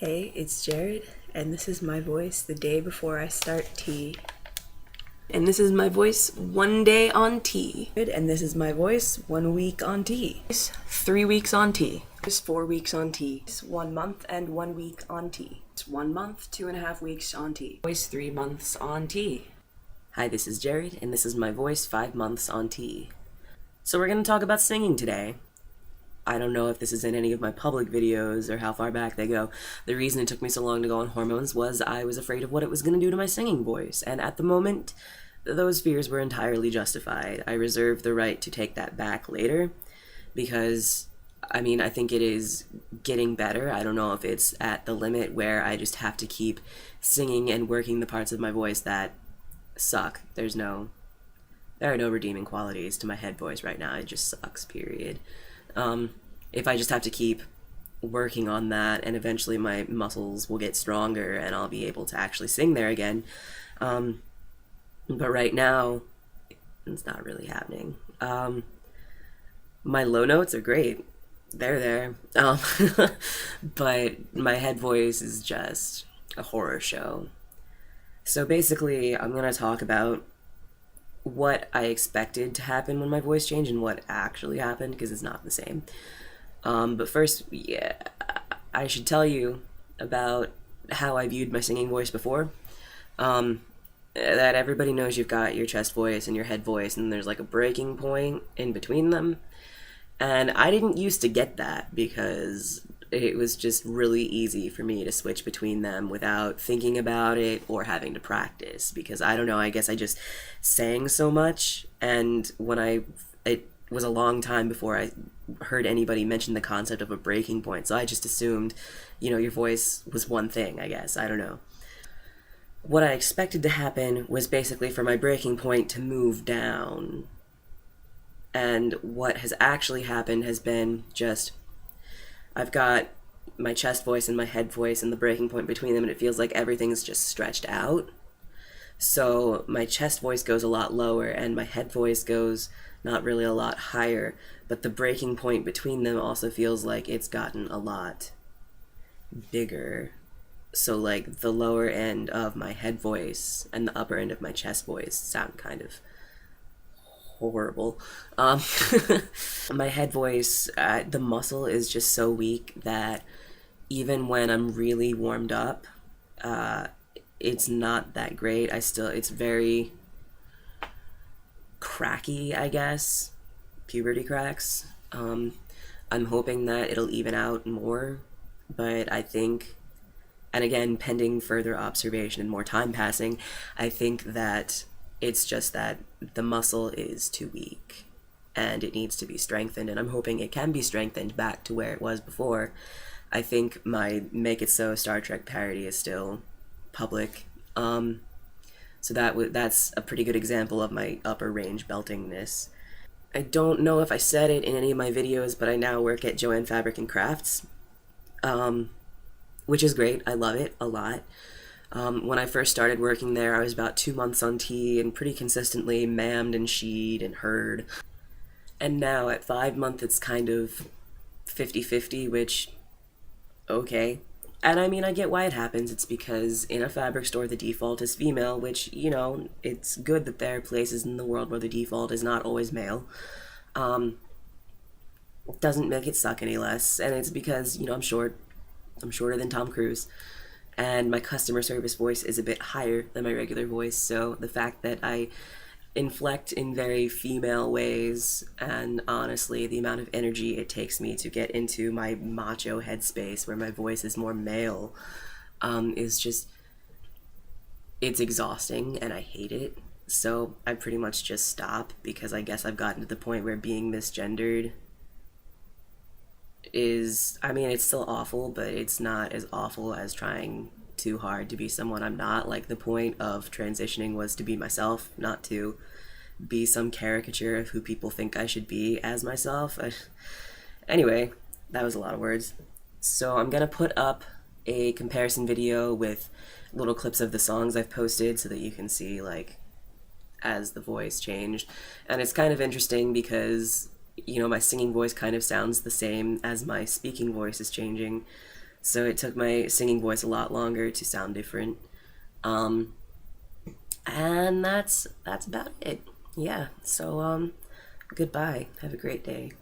Hey, it's Jared, and this is my voice the day before I start tea. And this is my voice one day on tea. And this is my voice 1 week on tea. 3 weeks on tea. 4 weeks on tea. 1 month and 1 week on tea. 1 month, 2.5 weeks on tea. Voice 3 months on tea. Hi, this is Jared, and this is my voice 5 months on tea. So we're going to talk about singing today. I don't know if this is in any of my public videos or how far back they go. The reason it took me so long to go on hormones was I was afraid of what it was going to do to my singing voice, and at the moment, those fears were entirely justified. I reserve the right to take that back later, because, I think it is getting better. I don't know if it's at the limit where I just have to keep singing and working the parts of my voice that suck. There are no redeeming qualities to my head voice right now. It just sucks, period. If I just have to keep working on that, and eventually my muscles will get stronger and I'll be able to actually sing there again. But right now, it's not really happening. My low notes are great. They're there. But my head voice is just a horror show. So basically, I'm going to talk about what I expected to happen when my voice changed and what actually happened, because it's not the same. But first, I should tell you about how I viewed my singing voice before. That everybody knows you've got your chest voice and your head voice, and there's like a breaking point in between them. And I didn't used to get that because it was just really easy for me to switch between them without thinking about it or having to practice, because I don't know, I guess I just sang so much, and it was a long time before I heard anybody mention the concept of a breaking point, so I just assumed, your voice was one thing, I guess, I don't know. What I expected to happen was basically for my breaking point to move down, and what has actually happened has been just I've got my chest voice and my head voice and the breaking point between them, and it feels like everything's just stretched out. So my chest voice goes a lot lower and my head voice goes not really a lot higher, but the breaking point between them also feels like it's gotten a lot bigger. So like the lower end of my head voice and the upper end of my chest voice sound kind of horrible. My head voice, the muscle is just so weak that even when I'm really warmed up, it's not that great. It's very cracky, I guess. Puberty cracks. I'm hoping that it'll even out more, but I think, and again, pending further observation and more time passing, I think that it's just that the muscle is too weak and it needs to be strengthened, and I'm hoping it can be strengthened back to where it was before. I think my Make It So Star Trek parody is still public. So that's a pretty good example of my upper range beltingness. I don't know if I said it in any of my videos, but I now work at Joann Fabric and Crafts, which is great. I love it a lot. When I first started working there, I was about 2 months on tea and pretty consistently ma'amed and she'd and heard. And now at 5 months, it's kind of 50-50, which, okay. And I get why it happens. It's because in a fabric store, the default is female, which, it's good that there are places in the world where the default is not always male. Doesn't make it suck any less. And it's because, I'm short. I'm shorter than Tom Cruise. And my customer service voice is a bit higher than my regular voice, so the fact that I inflect in very female ways, and honestly the amount of energy it takes me to get into my macho headspace where my voice is more male, is just, it's exhausting and I hate it. So I pretty much just stop, because I guess I've gotten to the point where being misgendered is, it's still awful, but it's not as awful as trying too hard to be someone I'm not. Like, the point of transitioning was to be myself, not to be some caricature of who people think I should be as myself. Anyway, that was a lot of words. So I'm gonna put up a comparison video with little clips of the songs I've posted so that you can see, like, as the voice changed. And it's kind of interesting because my singing voice kind of sounds the same as my speaking voice is changing. So it took my singing voice a lot longer to sound different. Um, and that's about it. Yeah. So goodbye. Have a great day.